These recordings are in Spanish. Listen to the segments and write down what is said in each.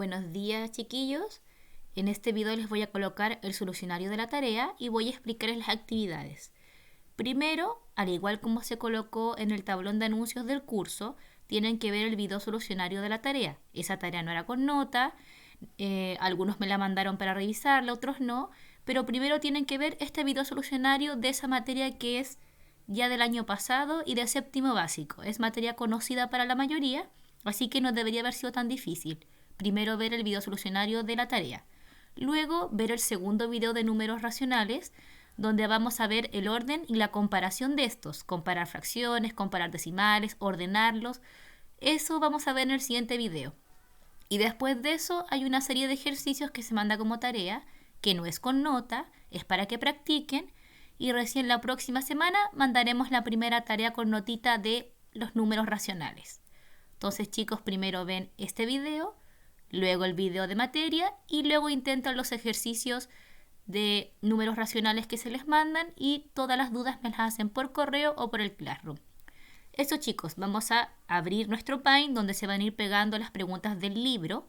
Buenos días, chiquillos. En este video les voy a colocar el solucionario de la tarea y voy a explicarles las actividades. Primero, al igual como se colocó en el tablón de anuncios del curso, tienen que ver el video solucionario de la tarea. Esa tarea no era con nota, algunos me la mandaron para revisarla, otros no, pero primero tienen que ver este video solucionario de esa materia que es ya del año pasado y de séptimo básico. Es materia conocida para la mayoría, así que no debería haber sido tan difícil. Primero ver el video solucionario de la tarea. Luego ver el segundo video de números racionales, donde vamos a ver el orden y la comparación de estos. Comparar fracciones, comparar decimales, ordenarlos. Eso vamos a ver en el siguiente video. Y después de eso hay una serie de ejercicios que se manda como tarea, que no es con nota, es para que practiquen. Y recién la próxima semana mandaremos la primera tarea con notita de los números racionales. Entonces, chicos, primero ven este video, luego el video de materia y luego intentan los ejercicios de números racionales que se les mandan y todas las dudas me las hacen por correo o por el Classroom. Eso, chicos, vamos a abrir nuestro Paint donde se van a ir pegando las preguntas del libro.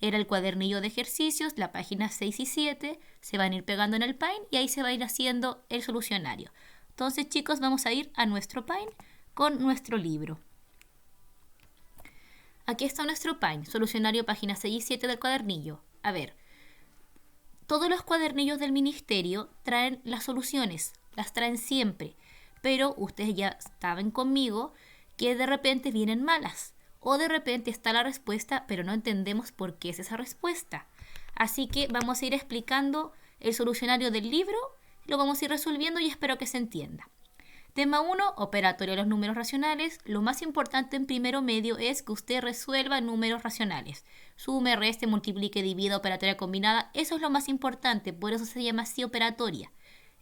Era el cuadernillo de ejercicios, la página 6 y 7, se van a ir pegando en el Paint y ahí se va a ir haciendo el solucionario. Entonces, chicos, vamos a ir a nuestro Paint con nuestro libro. Aquí está nuestro Paint, solucionario página 6 y 7 del cuadernillo. A ver, todos los cuadernillos del ministerio traen las soluciones, las traen siempre, pero ustedes ya saben conmigo que de repente vienen malas o de repente está la respuesta, pero no entendemos por qué es esa respuesta. Así que vamos a ir explicando el solucionario del libro, lo vamos a ir resolviendo y espero que se entienda. Tema 1, operatorio de los números racionales. Lo más importante en primero medio es que usted resuelva números racionales. Sume, reste, multiplique, divida, operatoria combinada. Eso es lo más importante, por eso se llama así operatoria.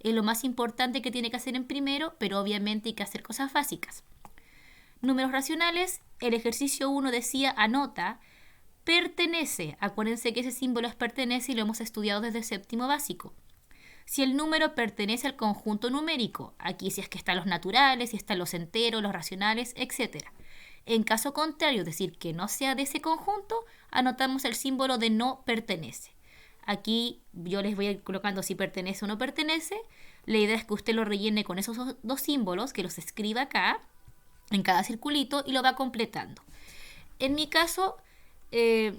Es lo más importante que tiene que hacer en primero, pero obviamente hay que hacer cosas básicas. Números racionales, el ejercicio 1 decía anota, pertenece. Acuérdense que ese símbolo es pertenece y lo hemos estudiado desde séptimo básico. Si el número pertenece al conjunto numérico, aquí si es que están los naturales, si están los enteros, los racionales, etc. En caso contrario, es decir, que no sea de ese conjunto, anotamos el símbolo de no pertenece. Aquí yo les voy a ir colocando si pertenece o no pertenece. La idea es que usted lo rellene con esos dos símbolos, que los escriba acá, en cada circulito, y lo va completando. En mi caso,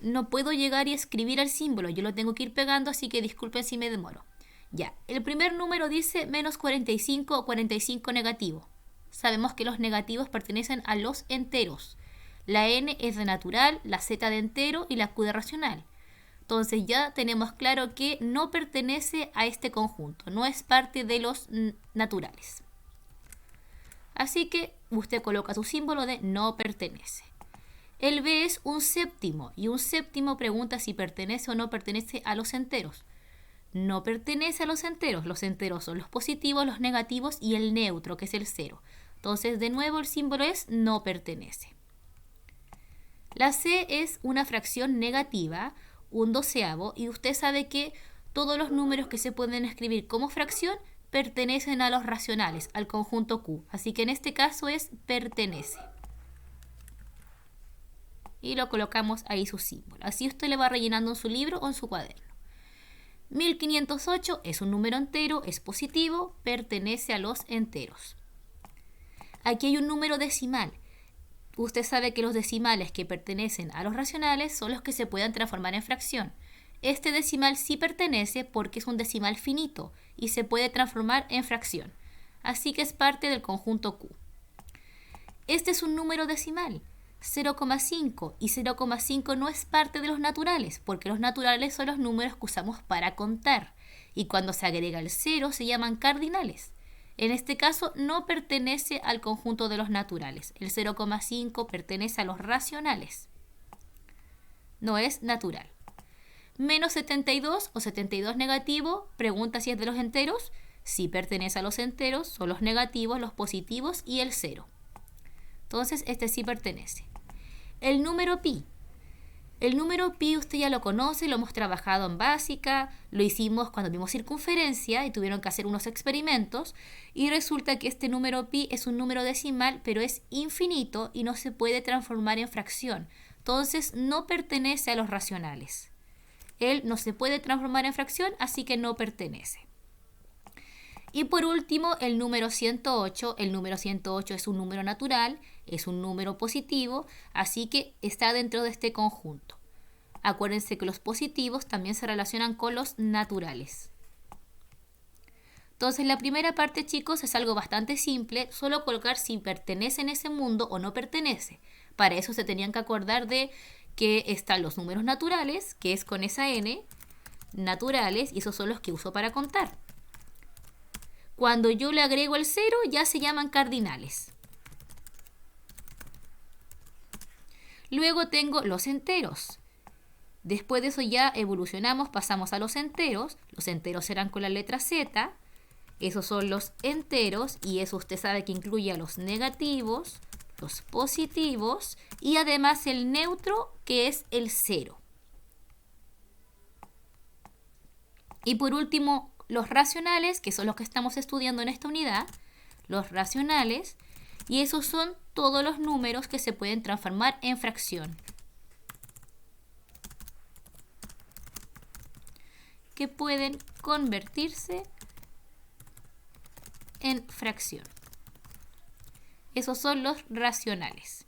no puedo llegar y escribir el símbolo, yo lo tengo que ir pegando, así que disculpen si me demoro. Ya, el primer número dice menos 45 o 45 negativo. Sabemos que los negativos pertenecen a los enteros. La n es de natural, la z de entero y la q de racional. Entonces ya tenemos claro que no pertenece a este conjunto, no es parte de los naturales. Así que usted coloca su símbolo de no pertenece. El b es un séptimo y un séptimo pregunta si pertenece o no pertenece a los enteros. No pertenece a los enteros son los positivos, los negativos y el neutro, que es el 0. Entonces, de nuevo, el símbolo es no pertenece. La C es una fracción negativa, un doceavo, y usted sabe que todos los números que se pueden escribir como fracción pertenecen a los racionales, al conjunto Q. Así que en este caso es pertenece. Y lo colocamos ahí su símbolo. Así usted le va rellenando en su libro o en su cuaderno. 1508 es un número entero, es positivo, pertenece a los enteros. Aquí hay un número decimal. Usted sabe que los decimales que pertenecen a los racionales son los que se pueden transformar en fracción. Este decimal sí pertenece porque es un decimal finito y se puede transformar en fracción. Así que es parte del conjunto Q. Este es un número decimal. 0,5 y 0,5 no es parte de los naturales, porque los naturales son los números que usamos para contar, y cuando se agrega el 0 se llaman cardinales. En este caso no pertenece al conjunto de los naturales, el 0,5 pertenece a los racionales, no es natural. Menos 72 o 72 negativo, pregunta si es de los enteros, sí pertenece a los enteros, son los negativos, los positivos y el 0. Entonces, este sí pertenece. El número pi. El número pi usted ya lo conoce, lo hemos trabajado en básica, lo hicimos cuando vimos circunferencia y tuvieron que hacer unos experimentos y resulta que este número pi es un número decimal, pero es infinito y no se puede transformar en fracción. Entonces no pertenece a los racionales. Él no se puede transformar en fracción, así que no pertenece. Y por último, el número 108. El número 108 es un número natural, es un número positivo, así que está dentro de este conjunto. Acuérdense que los positivos también se relacionan con los naturales. Entonces la primera parte, chicos, es algo bastante simple, solo colocar si pertenece en ese mundo o no pertenece. Para eso se tenían que acordar de que están los números naturales, que es con esa n, naturales, y esos son los que uso para contar. Cuando yo le agrego el 0, ya se llaman cardinales. Luego tengo los enteros. Después de eso ya evolucionamos, pasamos a los enteros. Los enteros serán con la letra Z. Esos son los enteros y eso usted sabe que incluye a los negativos, los positivos y además el neutro, que es el 0. Y por último, los racionales, que son los que estamos estudiando en esta unidad, los racionales, y esos son todos los números que se pueden transformar en fracción. Que pueden convertirse en fracción. Esos son los racionales.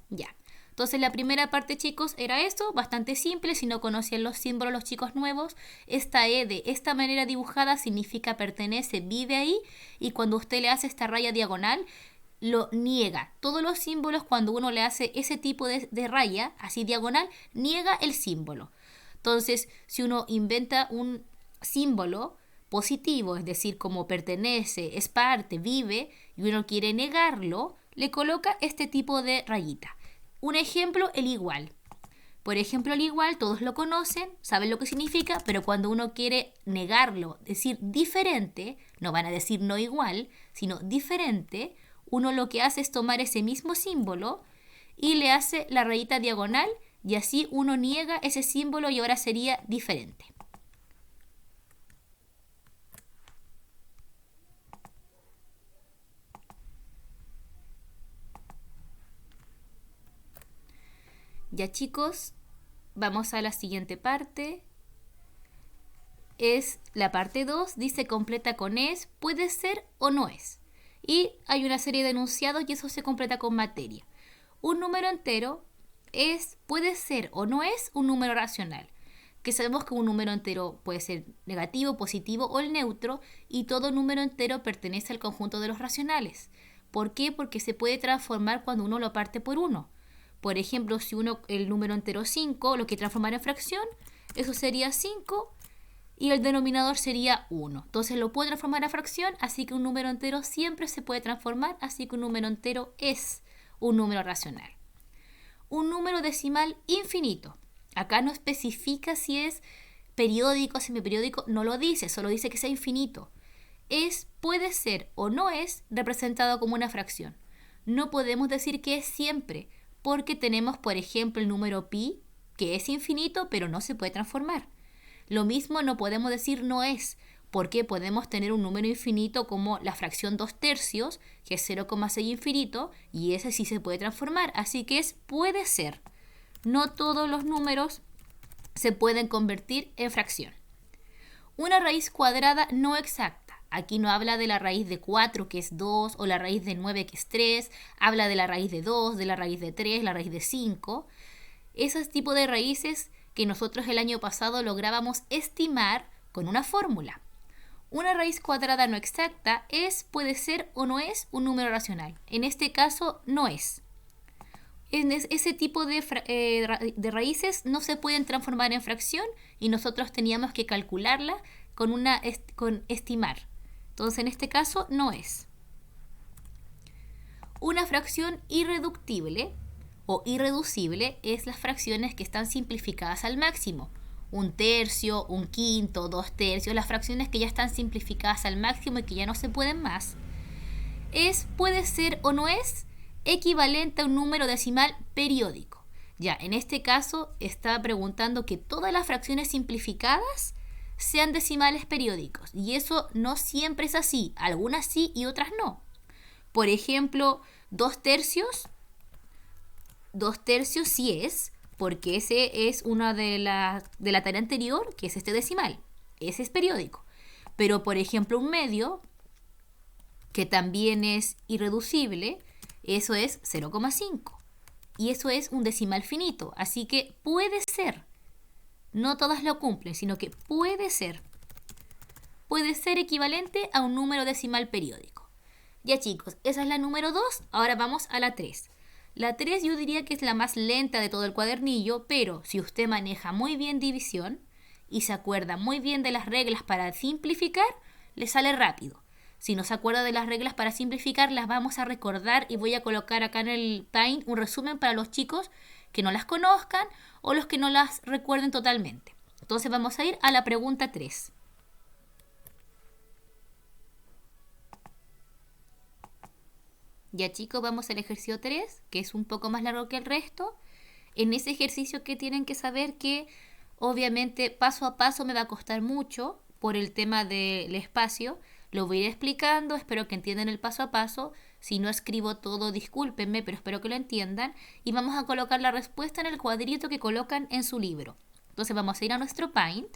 Ya. Entonces la primera parte, chicos, era esto, bastante simple. Si no conocían los símbolos los chicos nuevos, esta E de esta manera dibujada significa pertenece, vive ahí, y cuando usted le hace esta raya diagonal, lo niega. Todos los símbolos, cuando uno le hace ese tipo de raya, así diagonal, niega el símbolo. Entonces, si uno inventa un símbolo positivo, es decir, como pertenece, es parte, vive, y uno quiere negarlo, le coloca este tipo de rayita. Un ejemplo, el igual. Por ejemplo, el igual, todos lo conocen, saben lo que significa, pero cuando uno quiere negarlo, decir diferente, no van a decir no igual, sino diferente, uno lo que hace es tomar ese mismo símbolo y le hace la rayita diagonal y así uno niega ese símbolo y ahora sería diferente. Ya, chicos, vamos a la siguiente parte. Es la parte 2, dice completa con es, puede ser o no es. Y hay una serie de enunciados y eso se completa con materia. Un número entero puede ser o no es un número racional. Que sabemos que un número entero puede ser negativo, positivo o el neutro, y todo número entero pertenece al conjunto de los racionales. ¿Por qué? Porque se puede transformar cuando uno lo parte por 1. Por ejemplo, si el número entero 5 lo quiere transformar en fracción, eso sería 5 y el denominador sería 1. Entonces lo puedo transformar a fracción, así que un número entero siempre se puede transformar, así que un número entero es un número racional. Un número decimal infinito. Acá no especifica si es periódico, semiperiódico, no lo dice, solo dice que sea infinito. Puede ser o no es representado como una fracción. No podemos decir que es siempre, porque tenemos, por ejemplo, el número pi, que es infinito, pero no se puede transformar. Lo mismo no podemos decir no es, porque podemos tener un número infinito como la fracción 2/3, que es 0,6 infinito, y ese sí se puede transformar, así que puede ser. No todos los números se pueden convertir en fracción. Una raíz cuadrada no exacta. Aquí no habla de la raíz de 4, que es 2, o la raíz de 9, que es 3. Habla de la raíz de 2, de la raíz de 3, la raíz de 5. Esos tipos de raíces que nosotros el año pasado lográbamos estimar con una fórmula. Una raíz cuadrada no exacta puede ser o no es un número racional. En este caso, no es. Ese tipo de raíces no se pueden transformar en fracción y nosotros teníamos que calcularla con estimar. Entonces, en este caso, no es. Una fracción irreductible o irreducible es las fracciones que están simplificadas al máximo. 1/3, 1/5, 2/3, las fracciones que ya están simplificadas al máximo y que ya no se pueden más. Puede ser o no es equivalente a un número decimal periódico. Ya, en este caso está preguntando que todas las fracciones simplificadas sean decimales periódicos. Y eso no siempre es así. Algunas sí y otras no. Por ejemplo, 2/3 sí es, porque ese es una de la tarea anterior, que es este decimal. Ese es periódico. Pero, por ejemplo, 1/2, que también es irreducible, eso es 0,5. Y eso es un decimal finito. Así que puede ser. No todas lo cumplen, sino que puede ser. Puede ser equivalente a un número decimal periódico. Ya chicos, esa es la número 2. Ahora vamos a la 3. La 3 yo diría que es la más lenta de todo el cuadernillo, pero si usted maneja muy bien división y se acuerda muy bien de las reglas para simplificar, le sale rápido. Si no se acuerda de las reglas para simplificar, las vamos a recordar y voy a colocar acá en el Paint un resumen para los chicos que no las conozcan o los que no las recuerden totalmente. Entonces vamos a ir a la pregunta 3. Ya chicos, vamos al ejercicio 3, que es un poco más largo que el resto. En ese ejercicio que tienen que saber que obviamente paso a paso me va a costar mucho por el tema del espacio. Lo voy a ir explicando, espero que entiendan el paso a paso. Si no escribo todo, discúlpenme, pero espero que lo entiendan. Y vamos a colocar la respuesta en el cuadrito que colocan en su libro. Entonces vamos a ir a nuestro Paint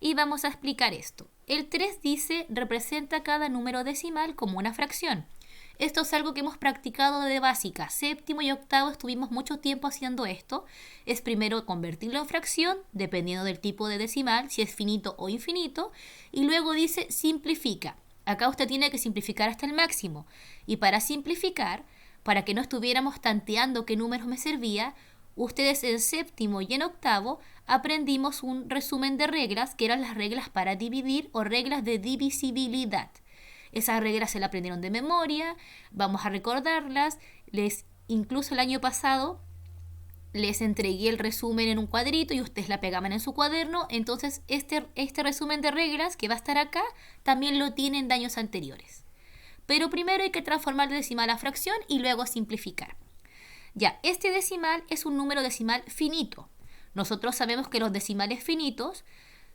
y vamos a explicar esto. El 3 dice, representa cada número decimal como una fracción. Esto es algo que hemos practicado de básica. Séptimo y octavo estuvimos mucho tiempo haciendo esto. Es primero convertirlo en fracción, dependiendo del tipo de decimal, si es finito o infinito. Y luego dice simplifica. Acá usted tiene que simplificar hasta el máximo. Y para simplificar, para que no estuviéramos tanteando qué números me servía, ustedes en séptimo y en octavo aprendimos un resumen de reglas, que eran las reglas para dividir o reglas de divisibilidad. Esas reglas se las aprendieron de memoria, vamos a recordarlas. Incluso el año pasado les entregué el resumen en un cuadrito y ustedes la pegaban en su cuaderno. Entonces este resumen de reglas que va a estar acá también lo tienen de años anteriores. Pero primero hay que transformar de decimal a fracción y luego simplificar. Ya, este decimal es un número decimal finito. Nosotros sabemos que los decimales finitos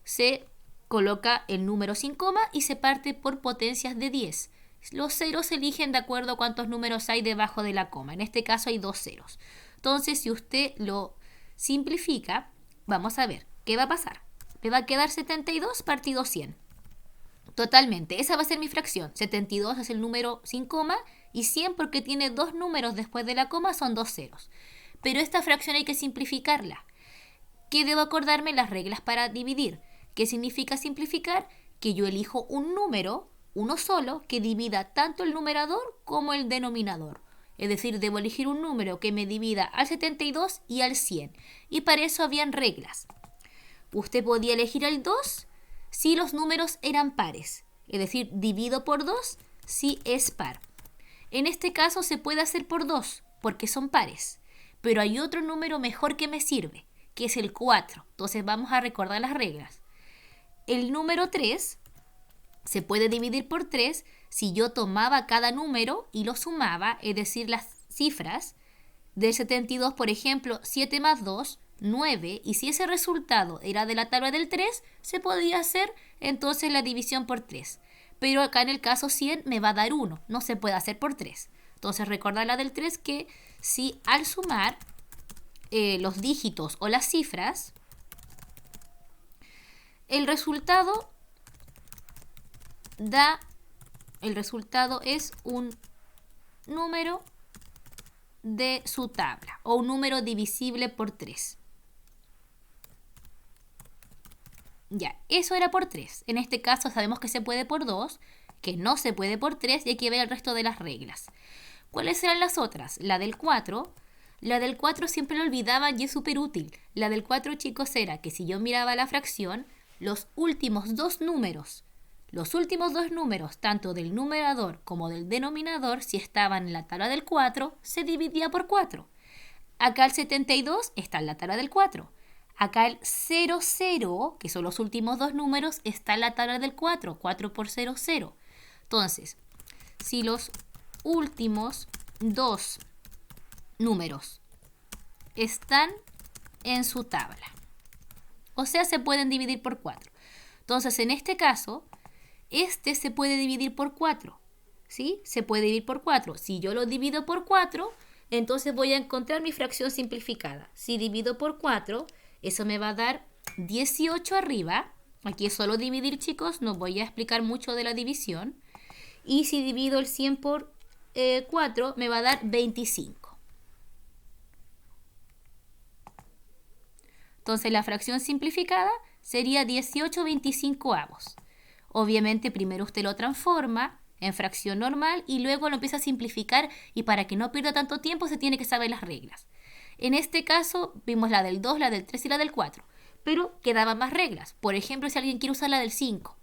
se coloca el número sin coma y se parte por potencias de 10. Los ceros se eligen de acuerdo a cuántos números hay debajo de la coma. En este caso hay 2 ceros. Entonces, si usted lo simplifica, vamos a ver, ¿qué va a pasar? Me va a quedar 72 partido 100. Totalmente, esa va a ser mi fracción. 72 es el número sin coma y 100 porque tiene 2 números después de la coma son 2 ceros. Pero esta fracción hay que simplificarla. ¿Qué debo acordarme? Las reglas para dividir. ¿Qué significa simplificar? Que yo elijo un número, uno solo, que divida tanto el numerador como el denominador. Es decir, debo elegir un número que me divida al 72 y al 100. Y para eso habían reglas. Usted podía elegir el 2 si los números eran pares. Es decir, divido por 2 si es par. En este caso se puede hacer por 2 porque son pares. Pero hay otro número mejor que me sirve, que es el 4. Entonces vamos a recordar las reglas. El número 3 se puede dividir por 3 si yo tomaba cada número y lo sumaba, es decir, las cifras del 72, por ejemplo, 7 más 2, 9, y si ese resultado era de la tabla del 3, se podía hacer entonces la división por 3. Pero acá en el caso 100 me va a dar 1, no se puede hacer por 3. Entonces recordar la del 3 que si al sumar los dígitos o las cifras, el resultado es un número de su tabla o un número divisible por 3. Ya, eso era por 3. En este caso sabemos que se puede por 2, que no se puede por 3 y hay que ver el resto de las reglas. ¿Cuáles eran las otras? La del 4. La del 4 siempre la olvidaban y es súper útil. La del 4, chicos, era que si yo miraba la fracción, los últimos dos números, tanto del numerador como del denominador, si estaban en la tabla del 4, se dividía por 4. Acá el 72 está en la tabla del 4. Acá el 00, que son los últimos dos números, está en la tabla del 4. 4 por 0, 0. Entonces, si los últimos dos números están en su tabla, o sea, se pueden dividir por 4. Entonces, en este caso, este se puede dividir por 4. ¿sí? Se puede dividir por 4. Si yo lo divido por 4, entonces voy a encontrar mi fracción simplificada. Si divido por 4, eso me va a dar 18 arriba. Aquí es solo dividir, chicos, no voy a explicar mucho de la división. Y si divido el 100 por 4, me va a dar 25. Entonces la fracción simplificada sería 18/25. Obviamente primero usted lo transforma en fracción normal y luego lo empieza a simplificar, y para que no pierda tanto tiempo se tiene que saber las reglas. En este caso vimos la del 2, la del 3 y la del 4, pero quedaban más reglas. Por ejemplo, si alguien quiere usar la del 5.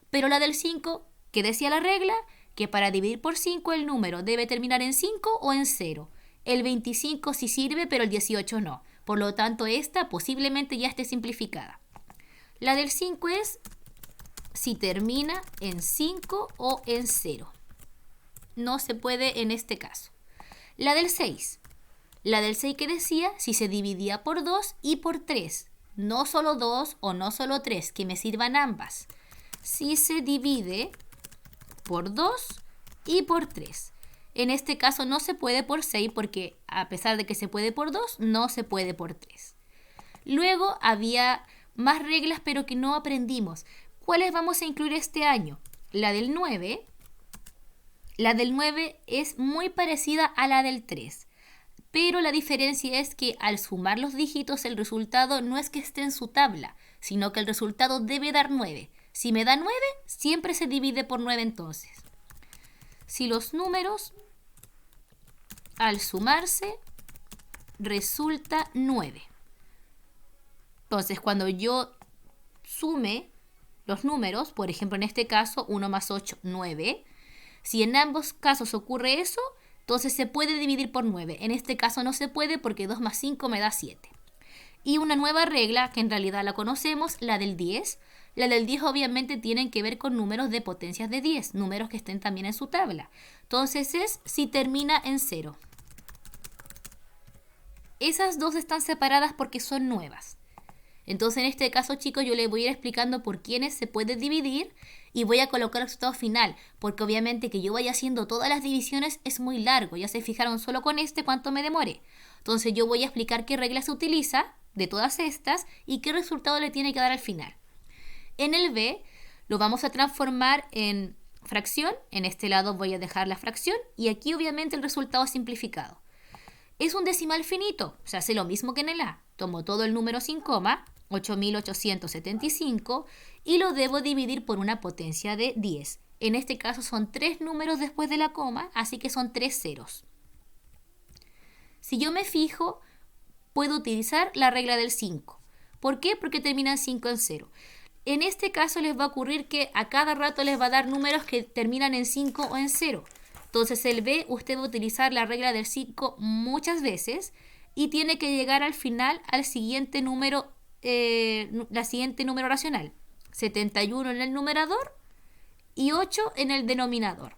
Pero la del 5, ¿qué decía la regla? Que para dividir por 5 el número debe terminar en 5 o en 0. El 25 sí sirve, pero el 18 no. Por lo tanto, esta posiblemente ya esté simplificada. La del 5 es si termina en 5 o en 0. No se puede en este caso. La del 6. La del 6 que decía si se dividía por 2 y por 3. No solo 2 o no solo 3, que me sirvan ambas. Si se divide por 2 y por 3. En este caso no se puede por 6 porque a pesar de que se puede por 2, no se puede por 3. Luego había más reglas pero que no aprendimos. ¿Cuáles vamos a incluir este año? La del 9. La del 9 es muy parecida a la del 3. Pero la diferencia es que al sumar los dígitos el resultado no es que esté en su tabla, sino que el resultado debe dar 9. Si me da 9, siempre se divide por 9 entonces. Si los números al sumarse resulta 9. Entonces cuando yo sume los números, por ejemplo en este caso 1 más 8, 9. Si en ambos casos ocurre eso, entonces se puede dividir por 9. En este caso no se puede porque 2 más 5 me da 7. Y una nueva regla, que en realidad la conocemos, la del 10. La del 10 obviamente tienen que ver con números de potencias de 10, números que estén también en su tabla. Entonces es si termina en 0. Esas dos están separadas porque son nuevas. Entonces en este caso, chicos, yo les voy a ir explicando por quiénes se puede dividir y voy a colocar el resultado final, porque obviamente que yo vaya haciendo todas las divisiones es muy largo. Ya se fijaron solo con cuánto me demoré. Entonces yo voy a explicar qué regla se utiliza de todas estas y qué resultado le tiene que dar al final. En el B lo vamos a transformar en fracción. En este lado voy a dejar la fracción y aquí obviamente el resultado simplificado. Es un decimal finito, se hace lo mismo que en el A. Tomo todo el número sin coma, 8.875, y lo debo dividir por una potencia de 10. En este caso son 3 números después de la coma, así que son 3 ceros. Si yo me fijo, puedo utilizar la regla del 5. ¿Por qué? Porque terminan 5 en 0. En este caso les va a ocurrir que a cada rato les va a dar números que terminan en 5 o en 0. Entonces el B, usted va a utilizar la regla del 5 muchas veces y tiene que llegar al final al siguiente número, la siguiente número racional. 71 en el numerador y 8 en el denominador.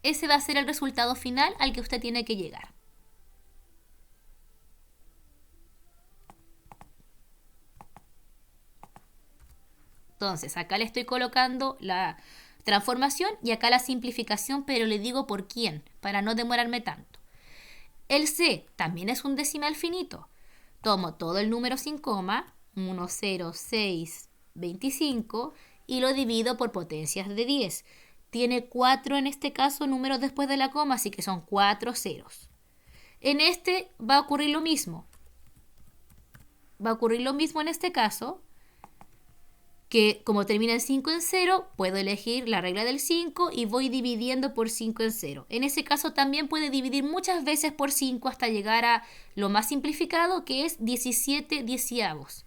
Ese va a ser el resultado final al que usted tiene que llegar. Entonces, acá le estoy colocando la transformación y acá la simplificación, pero le digo por quién, para no demorarme tanto. El C también es un decimal finito. Tomo todo el número sin coma, 1, 0, 6, 25, y lo divido por potencias de 10. Tiene 4 en este caso números después de la coma, así que son 4 ceros. En este va a ocurrir lo mismo. Va a ocurrir lo mismo en este caso, que como termina en 5 en 0, puedo elegir la regla del 5 y voy dividiendo por 5 en 0. En ese caso también puede dividir muchas veces por 5 hasta llegar a lo más simplificado, que es 17 16avos,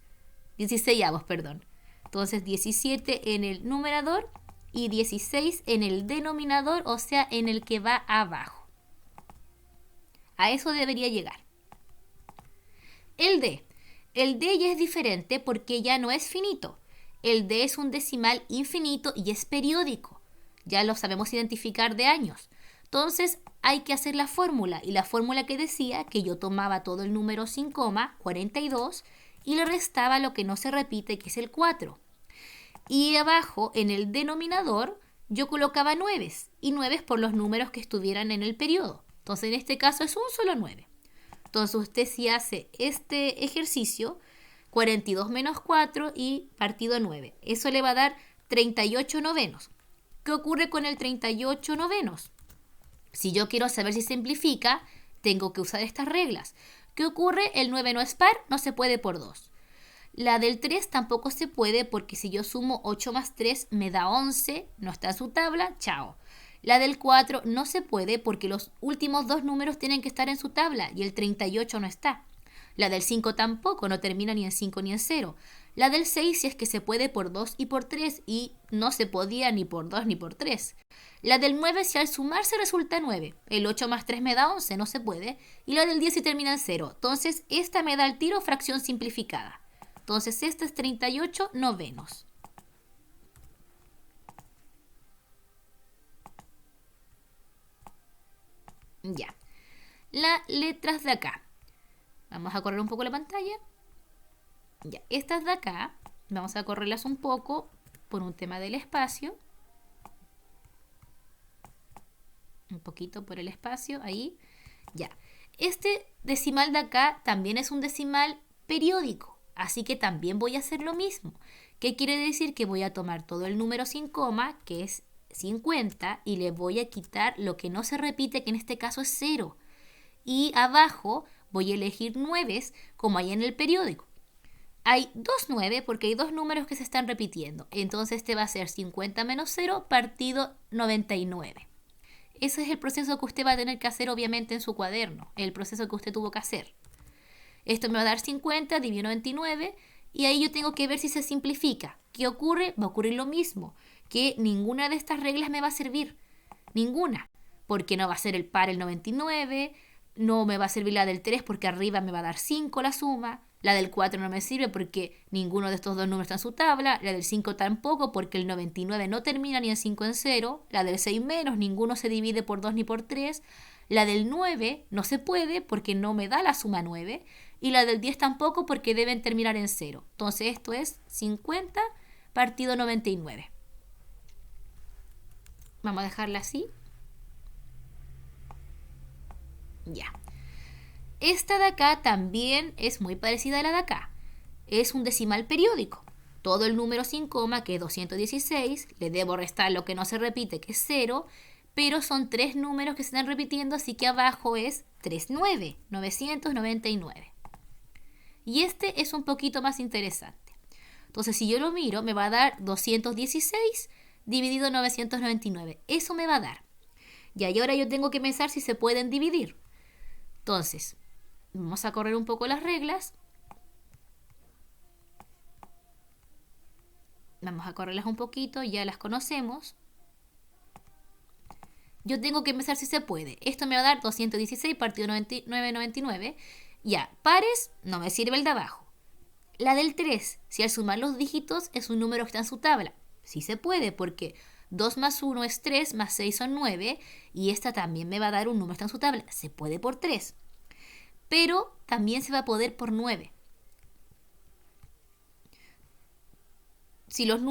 perdón. Entonces 17 en el numerador y 16 en el denominador, o sea, en el que va abajo. A eso debería llegar. El D. El D ya es diferente porque ya no es finito. El D es un decimal infinito y es periódico. Ya lo sabemos identificar de años. Entonces hay que hacer la fórmula. Y la fórmula que decía que yo tomaba todo el número sin coma, 42, y le restaba lo que no se repite, que es el 4. Y abajo, en el denominador, yo colocaba 9 y 9 por los números que estuvieran en el periodo. Entonces en este caso es un solo 9. Entonces usted si hace este ejercicio, 42 menos 4 y partido 9. Eso le va a dar 38 novenos. ¿Qué ocurre con el 38 novenos? Si yo quiero saber si simplifica, tengo que usar estas reglas. ¿Qué ocurre? El 9 no es par, no se puede por 2. La del 3 tampoco se puede porque si yo sumo 8 más 3 me da 11, no está en su tabla, chao. La del 4 no se puede porque los últimos dos números tienen que estar en su tabla y el 38 no está. La del 5 tampoco, no termina ni en 5 ni en 0. La del 6 si es que se puede por 2 y por 3 y no se podía ni por 2 ni por 3. La del 9 si al sumarse resulta 9. El 8 más 3 me da 11, no se puede. Y la del 10 si termina en 0. Entonces esta me da al tiro fracción simplificada. Entonces esta es 38 novenos. Ya. Las letras de acá. Vamos a correr un poco la pantalla. Ya, estas de acá, vamos a correrlas un poco por un tema del espacio. Un poquito por el espacio, ahí. Ya. Este decimal de acá también es un decimal periódico, así que también voy a hacer lo mismo. ¿Qué quiere decir? Que voy a tomar todo el número sin coma, que es 50, y le voy a quitar lo que no se repite, que en este caso es 0. Y abajo voy a elegir 9 como hay en el periódico. Hay 2 9 porque hay dos números que se están repitiendo. Entonces este va a ser 50 menos 0 partido 99. Ese es el proceso que usted va a tener que hacer obviamente en su cuaderno. El proceso que usted tuvo que hacer. Esto me va a dar 50 dividido 99 y ahí yo tengo que ver si se simplifica. ¿Qué ocurre? Va a ocurrir lo mismo. Que ninguna de estas reglas me va a servir. Ninguna. Porque no va a ser el par el 99. No me va a servir la del 3 porque arriba me va a dar 5 la suma. La del 4 no me sirve porque ninguno de estos dos números está en su tabla. La del 5 tampoco porque el 99 no termina ni en 5 en 0. La del 6 menos, ninguno se divide por 2 ni por 3. La del 9 no se puede porque no me da la suma 9. Y la del 10 tampoco porque deben terminar en 0. Entonces esto es 50 partido 99. Vamos a dejarla así. Ya. Esta de acá también es muy parecida a la de acá. Es un decimal periódico. Todo el número sin coma, que es 216, le debo restar lo que no se repite, que es 0, pero son 3 números que se están repitiendo, así que abajo es 39, 999. Y este es un poquito más interesante. Entonces, si yo lo miro, me va a dar 216 dividido 999. Eso me va a dar. Y ahora yo tengo que pensar si se pueden dividir. Entonces, vamos a correr un poco las reglas. Vamos a correrlas un poquito, ya las conocemos. Yo tengo que pensar si se puede. Esto me va a dar 216 partido 999. Ya, pares, no me sirve el de abajo. La del 3, si al sumar los dígitos es un número que está en su tabla. Sí se puede porque 2 más 1 es 3, más 6 son 9 y esta también me va a dar un número que está en su tabla. Se puede por 3. Pero también se va a poder por 9. Si los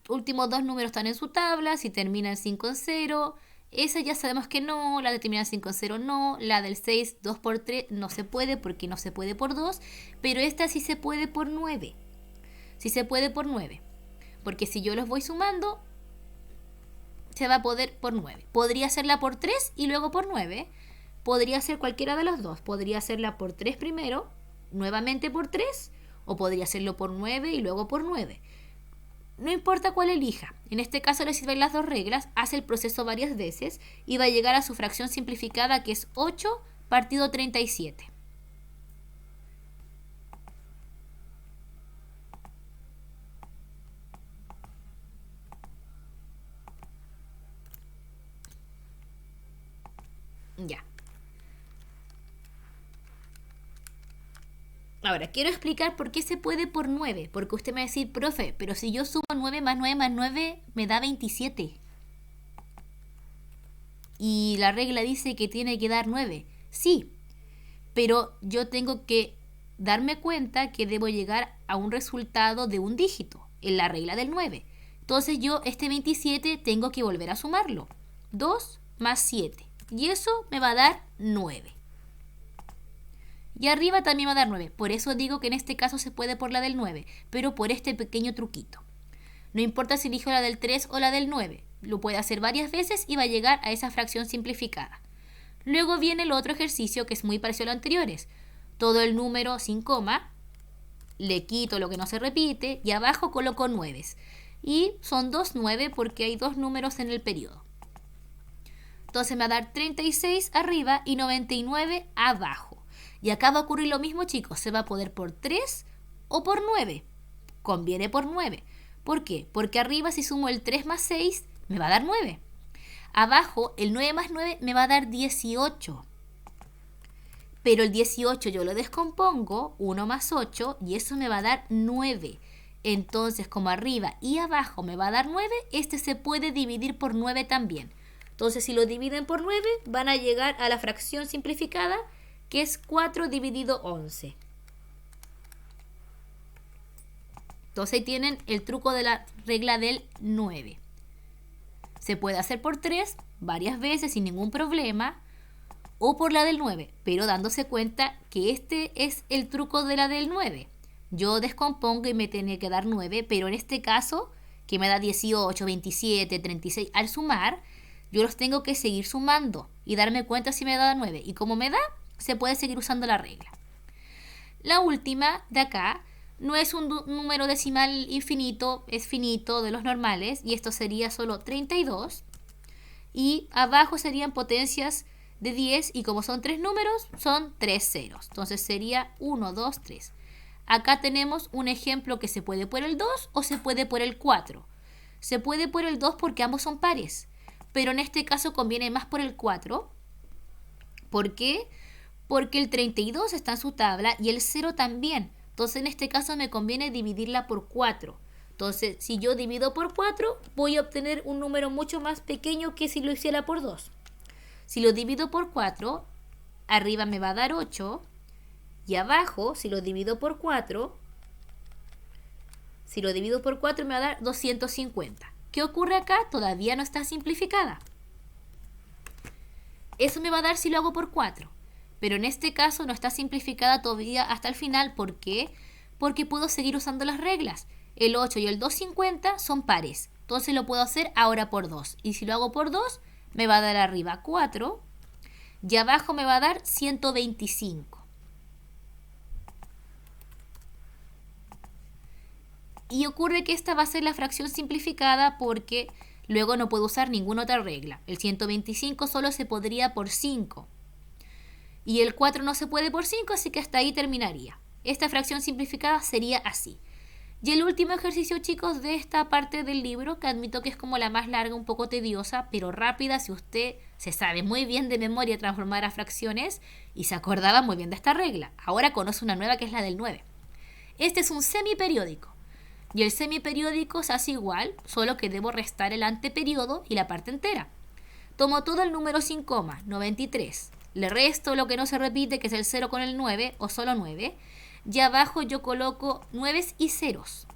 últimos dos números están en su tabla, si termina en 5 en 0, esa ya sabemos que no, la de terminar en 5 en 0 no, la del 6, 2 por 3 no se puede porque no se puede por 2, pero esta sí se puede por 9. Sí se puede por 9, porque si yo los voy sumando, se va a poder por 9. Podría hacerla por 3 y luego por 9. Podría ser cualquiera de los dos. Podría hacerla por 3 primero, nuevamente por 3, o podría hacerlo por 9 y luego por 9. No importa cuál elija. En este caso le sirven las dos reglas, hace el proceso varias veces y va a llegar a su fracción simplificada que es 8 partido 37. Ya. Ahora, quiero explicar por qué se puede por 9. Porque usted me va a decir, profe, pero si yo sumo 9 más 9 más 9 me da 27. Y la regla dice que tiene que dar 9. Sí, pero yo tengo que darme cuenta que debo llegar a un resultado de un dígito, en la regla del 9. Entonces yo este 27 tengo que volver a sumarlo. 2 más 7. Y eso me va a dar 9. Y arriba también va a dar 9. Por eso digo que en este caso se puede por la del 9, pero por este pequeño truquito. No importa si elijo la del 3 o la del 9. Lo puede hacer varias veces y va a llegar a esa fracción simplificada. Luego viene el otro ejercicio que es muy parecido a los anteriores. Todo el número sin coma, le quito lo que no se repite y abajo coloco 9. Y son 2 9 porque hay dos números en el periodo. Entonces me va a dar 36 arriba y 99 abajo. Y acá va a ocurrir lo mismo, chicos. Se va a poder por 3 o por 9. Conviene por 9. ¿Por qué? Porque arriba si sumo el 3 más 6 me va a dar 9. Abajo el 9 más 9 me va a dar 18. Pero el 18 yo lo descompongo, 1 más 8, y eso me va a dar 9. Entonces, como arriba y abajo me va a dar 9, este se puede dividir por 9 también. Entonces, si lo dividen por 9, van a llegar a la fracción simplificada, que es 4 dividido 11. Entonces, ahí tienen el truco de la regla del 9. Se puede hacer por 3 varias veces sin ningún problema, o por la del 9, pero dándose cuenta que este es el truco de la del 9. Yo descompongo y me tiene que dar 9, pero en este caso, que me da 18, 27, 36, al sumar, yo los tengo que seguir sumando y darme cuenta si me da 9. Y como me da, se puede seguir usando la regla. La última de acá no es un número decimal infinito, es finito de los normales, y esto sería solo 32. Y abajo serían potencias de 10, y como son 3 números, son 3 ceros. Entonces sería 1, 2, 3. Acá tenemos un ejemplo que se puede por el 2 o se puede por el 4. Se puede por el 2 porque ambos son pares, pero en este caso conviene más por el 4. ¿Por qué? Porque el 32 está en su tabla y el 0 también. Entonces en este caso me conviene dividirla por 4. Entonces si yo divido por 4 voy a obtener un número mucho más pequeño que si lo hiciera por 2. Si lo divido por 4, arriba me va a dar 8. Y abajo, si lo divido por 4, me va a dar 250. ¿Qué ocurre acá? Todavía no está simplificada. Eso me va a dar si lo hago por 4. Pero en este caso no está simplificada todavía hasta el final. ¿Por qué? Porque puedo seguir usando las reglas. El 8 y el 250 son pares. Entonces lo puedo hacer ahora por 2. Y si lo hago por 2, me va a dar arriba 4. Y abajo me va a dar 125. Y ocurre que esta va a ser la fracción simplificada porque luego no puedo usar ninguna otra regla. El 125 solo se podría por 5. Y el 4 no se puede por 5, así que hasta ahí terminaría. Esta fracción simplificada sería así. Y el último ejercicio, chicos, de esta parte del libro, que admito que es como la más larga, un poco tediosa, pero rápida si usted se sabe muy bien de memoria transformar a fracciones y se acordaba muy bien de esta regla. Ahora conoce una nueva que es la del 9. Este es un semiperiódico. Y el semiperiódico se hace igual, solo que debo restar el anteperiodo y la parte entera. Tomo todo el número sin coma, 93. Le resto lo que no se repite, que es el 0 con el 9, o solo 9. Y abajo yo coloco 9 y ceros.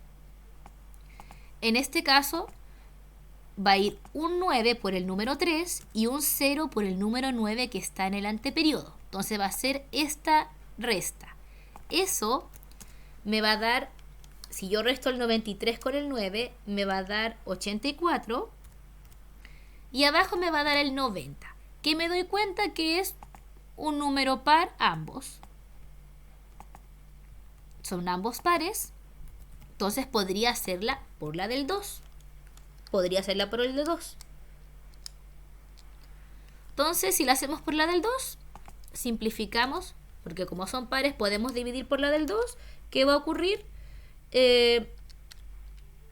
En este caso, va a ir un 9 por el número 3 y un 0 por el número 9 que está en el anteperiodo. Entonces va a ser esta resta. Eso me va a dar... Si yo resto el 93 con el 9, me va a dar 84. Y abajo me va a dar el 90. Que me doy cuenta que es un número par ambos. Son ambos pares. Entonces podría hacerla por la del 2. Podría hacerla por el de 2. Entonces, si la hacemos por la del 2, simplificamos. Porque como son pares, podemos dividir por la del 2. ¿Qué va a ocurrir?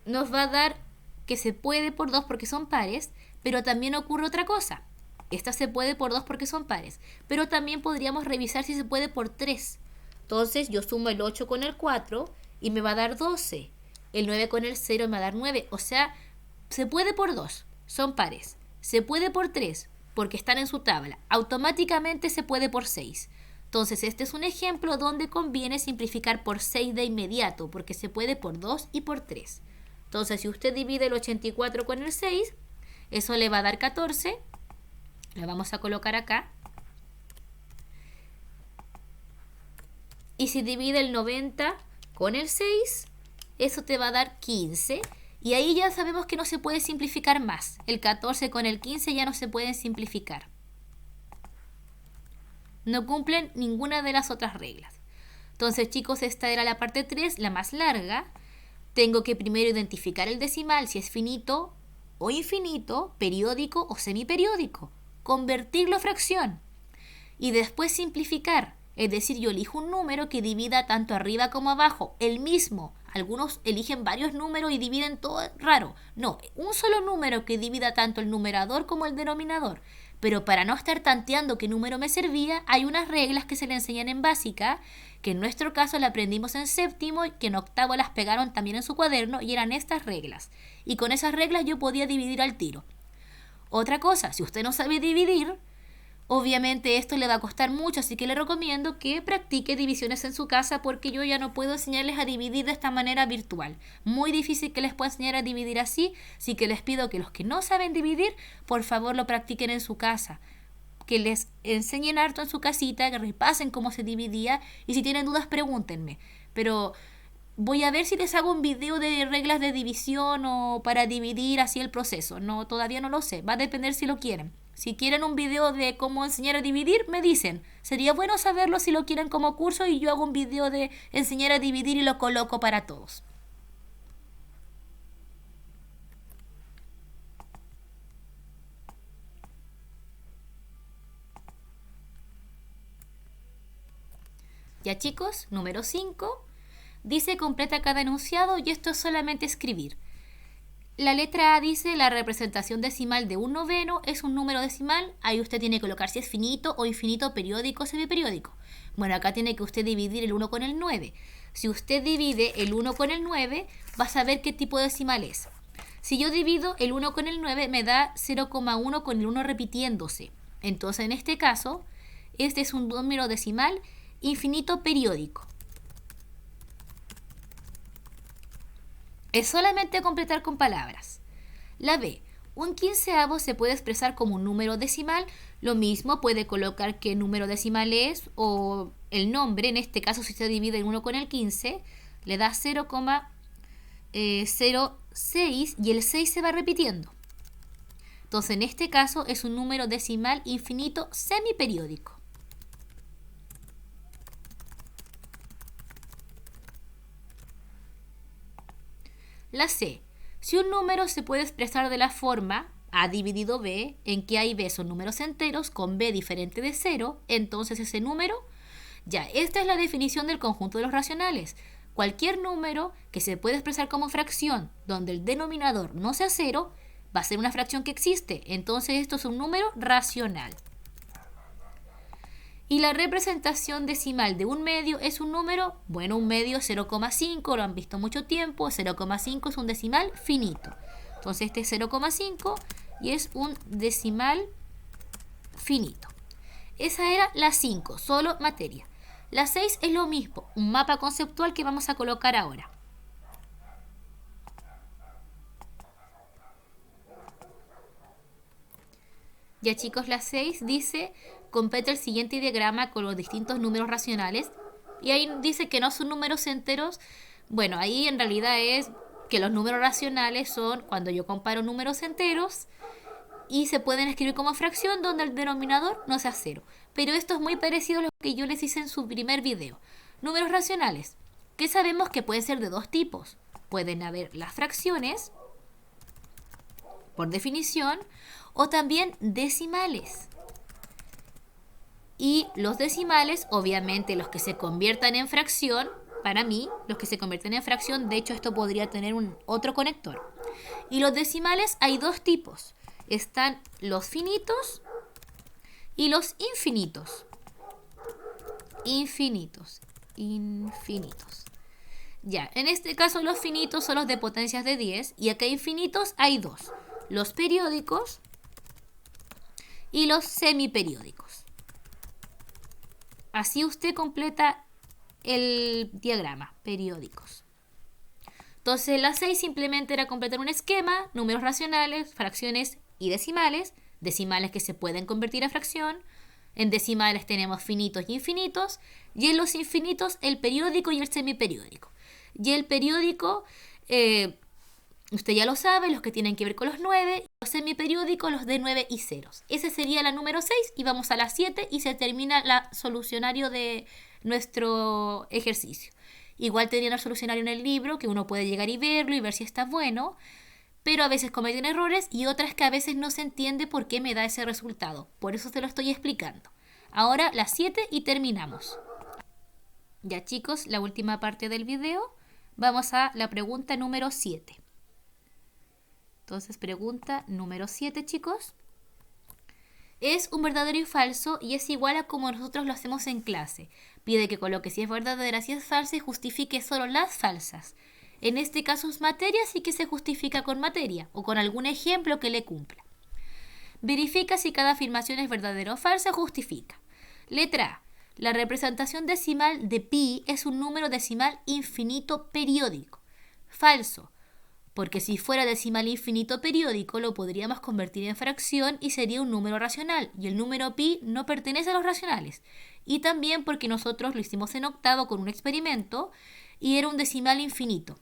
Nos va a dar que se puede por 2 porque son pares, pero también ocurre otra cosa. Esta se puede por 2 porque son pares, pero también podríamos revisar si se puede por 3. Entonces yo sumo el 8 con el 4 y me va a dar 12. El 9 con el 0 me va a dar 9. O sea, se puede por 2, son pares. Se puede por 3 porque están en su tabla. Automáticamente se puede por 6. Entonces este es un ejemplo donde conviene simplificar por 6 de inmediato porque se puede por 2 y por 3. Entonces, si usted divide el 84 con el 6, eso le va a dar 14. Lo vamos a colocar acá. Y si divide el 90 con el 6, eso te va a dar 15. Y ahí ya sabemos que no se puede simplificar más. El 14 con el 15 ya no se pueden simplificar. No cumplen ninguna de las otras reglas. Entonces, chicos, esta era la parte 3, la más larga. Tengo que primero identificar el decimal, si es finito o infinito, periódico o semiperiódico. Convertirlo a fracción. Y después simplificar. Es decir, yo elijo un número que divida tanto arriba como abajo, el mismo. Algunos eligen varios números y dividen todo raro. No, un solo número que divida tanto el numerador como el denominador. Pero para no estar tanteando qué número me servía, hay unas reglas que se le enseñan en básica, que en nuestro caso la aprendimos en séptimo y que en octavo las pegaron también en su cuaderno, y eran estas reglas. Y con esas reglas yo podía dividir al tiro. Otra cosa, si usted no sabe dividir, obviamente esto le va a costar mucho, así que le recomiendo que practique divisiones en su casa, porque yo ya no puedo enseñarles a dividir de esta manera virtual. Muy difícil que les pueda enseñar a dividir así, así que les pido que los que no saben dividir, por favor lo practiquen en su casa. Que les enseñen harto en su casita, que repasen cómo se dividía, y si tienen dudas pregúntenme. Pero voy a ver si les hago un video de reglas de división o para dividir así el proceso. No, todavía no lo sé, va a depender si lo quieren. Si quieren un video de cómo enseñar a dividir, me dicen. Sería bueno saberlo si lo quieren como curso, y yo hago un video de enseñar a dividir y lo coloco para todos. Ya, chicos, número 5. Dice completa cada enunciado, y esto es solamente escribir. La letra A dice la representación decimal de un noveno es un número decimal. Ahí usted tiene que colocar si es finito o infinito, periódico o semiperiódico. Bueno, acá tiene que usted dividir el 1 con el 9. Si usted divide el 1 con el 9, va a saber qué tipo de decimal es. Si yo divido el 1 con el 9, me da 0,1 con el 1 repitiéndose. Entonces, en este caso, este es un número decimal infinito periódico. Es solamente completar con palabras. La B. Un quinceavo se puede expresar como un número decimal. Lo mismo, puede colocar qué número decimal es o el nombre. En este caso, si se divide el 1 con el 15, le da 0,06 y el 6 se va repitiendo. Entonces, en este caso, es un número decimal infinito semiperiódico. La C. Si un número se puede expresar de la forma A dividido B, en que A y B son números enteros con B diferente de 0, entonces ese número, ya, esta es la definición del conjunto de los racionales. Cualquier número que se puede expresar como fracción, donde el denominador no sea 0, va a ser una fracción que existe. Entonces esto es un número racional. Y la representación decimal de un medio es un número, bueno, un medio 0,5, lo han visto mucho tiempo, 0,5 es un decimal finito. Entonces este es 0,5 y es un decimal finito. Esa era la 5, solo materia. La 6 es lo mismo, un mapa conceptual que vamos a colocar ahora. Ya, chicos, la 6 dice: completa el siguiente diagrama con los distintos números racionales. Y ahí dice que no son números enteros. Bueno, ahí en realidad es que los números racionales son cuando yo comparo números enteros y se pueden escribir como fracción donde el denominador no sea 0. Pero esto es muy parecido a lo que yo les hice en su primer video. Números racionales, que sabemos que pueden ser de dos tipos. Pueden haber las fracciones, por definición, o también decimales. Y los decimales, obviamente los que se conviertan en fracción, para mí, los que se convierten en fracción, de hecho esto podría tener otro conector. Y los decimales hay dos tipos. Están los finitos y los infinitos. Infinitos. Ya, en este caso los finitos son los de potencias de 10 y acá infinitos hay dos. Los periódicos y los semiperiódicos. Así usted completa el diagrama, periódicos. Entonces la 6 simplemente era completar un esquema, números racionales, fracciones y decimales. Decimales que se pueden convertir a fracción. En decimales tenemos finitos y infinitos. Y en los infinitos el periódico y el semiperiódico. Y el periódico, usted ya lo sabe, los que tienen que ver con los 9. Los semiperiódicos, los de 9 y ceros. Esa sería la número 6 y vamos a la 7 y se termina el solucionario de nuestro ejercicio. Igual tenían el solucionario en el libro, que uno puede llegar y verlo y ver si está bueno, pero a veces cometen errores y otras que a veces no se entiende por qué me da ese resultado. Por eso te lo estoy explicando. Ahora las 7 y terminamos. Ya chicos, la última parte del video. Vamos a la pregunta número 7. Entonces, pregunta número 7, chicos. Es un verdadero y falso y es igual a como nosotros lo hacemos en clase. Pide que coloque si es verdadera, si es falsa y justifique solo las falsas. En este caso es materia, así que se justifica con materia o con algún ejemplo que le cumpla. Verifica si cada afirmación es verdadera o falsa, justifica. Letra A. La representación decimal de pi es un número decimal infinito periódico. Falso. Porque si fuera decimal infinito periódico lo podríamos convertir en fracción y sería un número racional, y el número pi no pertenece a los racionales. Y también porque nosotros lo hicimos en octavo con un experimento y era un decimal infinito.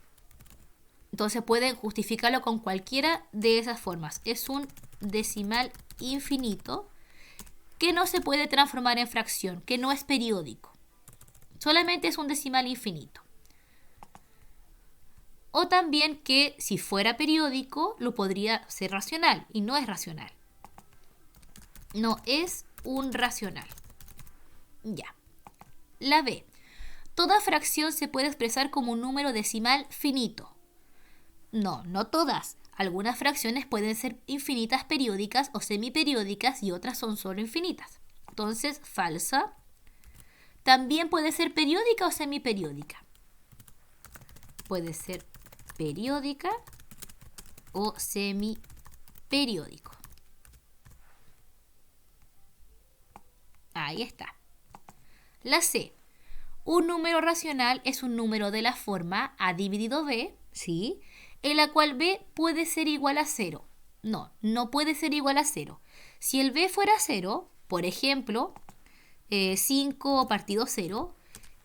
Entonces pueden justificarlo con cualquiera de esas formas. Es un decimal infinito que no se puede transformar en fracción, que no es periódico. Solamente es un decimal infinito. O también que si fuera periódico lo podría ser racional y no es racional. No es un racional. Ya. La B. Toda fracción se puede expresar como un número decimal finito. No, no todas. Algunas fracciones pueden ser infinitas periódicas o semiperiódicas y otras son solo infinitas. Entonces, falsa. También puede ser periódica o semiperiódica. Puede ser periódica o semiperiódico. Ahí está. La C. Un número racional es un número de la forma A dividido B, ¿sí?, en la cual B puede ser igual a 0. No, no puede ser igual a 0. Si el B fuera 0, por ejemplo, 5 partido 0,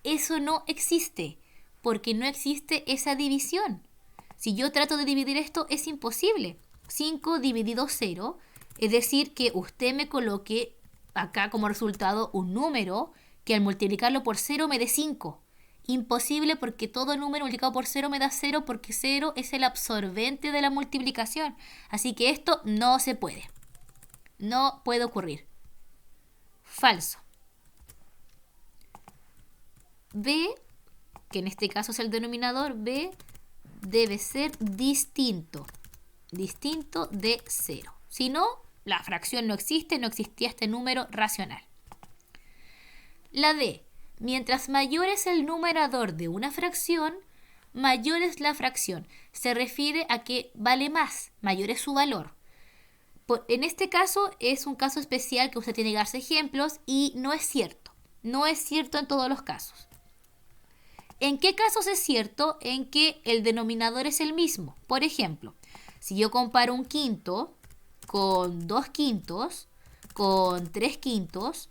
eso no existe, porque no existe esa división. Si yo trato de dividir esto, es imposible. 5 dividido 0, es decir, que usted me coloque acá como resultado un número que al multiplicarlo por 0 me dé 5. Imposible, porque todo número multiplicado por 0 me da 0, porque 0 es el absorbente de la multiplicación. Así que esto no se puede. No puede ocurrir. Falso. B, que en este caso es el denominador, B debe ser distinto. Distinto de 0. Si no, la fracción no existe, no existía este número racional. La D. Mientras mayor es el numerador de una fracción, mayor es la fracción. Se refiere a que vale más, mayor es su valor. En este caso es un caso especial que usted tiene que darse ejemplos y no es cierto. No es cierto en todos los casos. ¿En qué casos es cierto? En que el denominador es el mismo. Por ejemplo, si yo comparo un quinto con 2 quintos, con 3 quintos,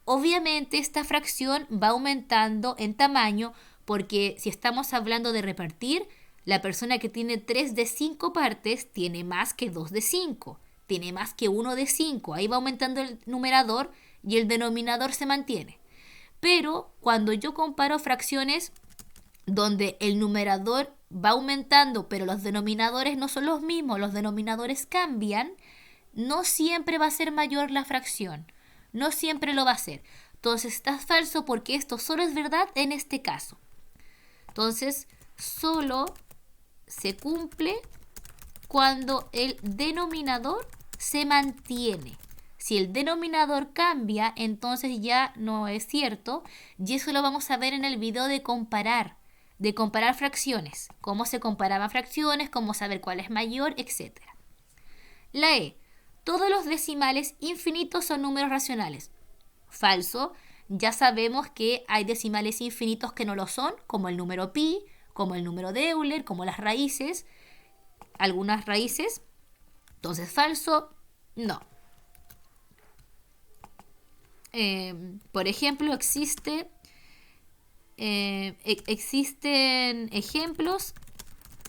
obviamente esta fracción va aumentando en tamaño, porque si estamos hablando de repartir, la persona que tiene 3 de 5 partes tiene más que 2 de 5, tiene más que 1 de 5. Ahí va aumentando el numerador y el denominador se mantiene. Pero cuando yo comparo fracciones donde el numerador va aumentando, pero los denominadores no son los mismos, los denominadores cambian, no siempre va a ser mayor la fracción. No siempre lo va a ser. Entonces está falso, porque esto solo es verdad en este caso. Entonces solo se cumple cuando el denominador se mantiene. Si el denominador cambia, entonces ya no es cierto. Y eso lo vamos a ver en el video de comparar fracciones. Cómo se comparaban fracciones, cómo saber cuál es mayor, etc. La E. Todos los decimales infinitos son números racionales. Falso. Ya sabemos que hay decimales infinitos que no lo son, como el número pi, como el número de Euler, como las raíces, algunas raíces. Entonces, falso, no. Por ejemplo, existen ejemplos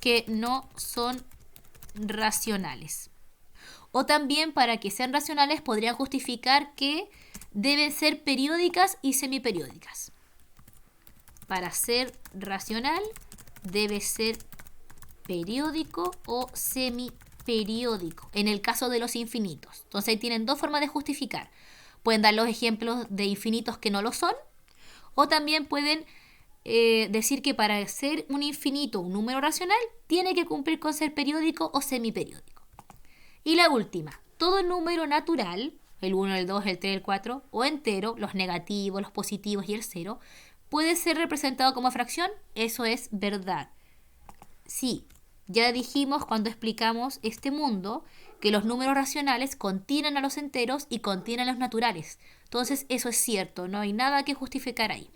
que no son racionales. O también, para que sean racionales, podrían justificar que deben ser periódicas y semiperiódicas. Para ser racional, debe ser periódico o semiperiódico, en el caso de los infinitos. Entonces ahí tienen dos formas de justificar. Pueden dar los ejemplos de infinitos que no lo son, o también pueden decir que para ser un infinito un número racional, tiene que cumplir con ser periódico o semiperiódico. Y la última, todo número natural, el 1, el 2, el 3, el 4, o entero, los negativos, los positivos y el 0, puede ser representado como fracción. Eso es verdad. Sí, ya dijimos cuando explicamos este mundo que los números racionales contienen a los enteros y contienen a los naturales. Entonces eso es cierto, no hay nada que justificar ahí.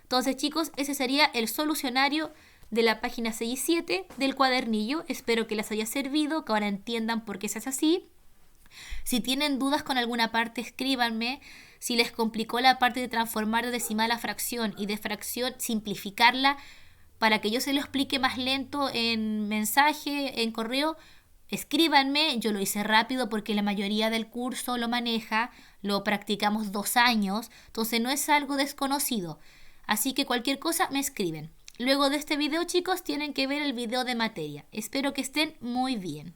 Entonces, chicos, ese sería el solucionario de la página 6 y 7 del cuadernillo. Espero que les haya servido, que ahora entiendan por qué se hace así. Si tienen dudas con alguna parte, escríbanme. Si les complicó la parte de transformar de decimal a fracción y de fracción simplificarla para que yo se lo explique más lento en mensaje, en correo, escríbanme. Yo lo hice rápido porque la mayoría del curso lo maneja, lo practicamos 2 años, entonces no es algo desconocido. Así que cualquier cosa me escriben. Luego de este video, chicos, tienen que ver el video de materia. Espero que estén muy bien.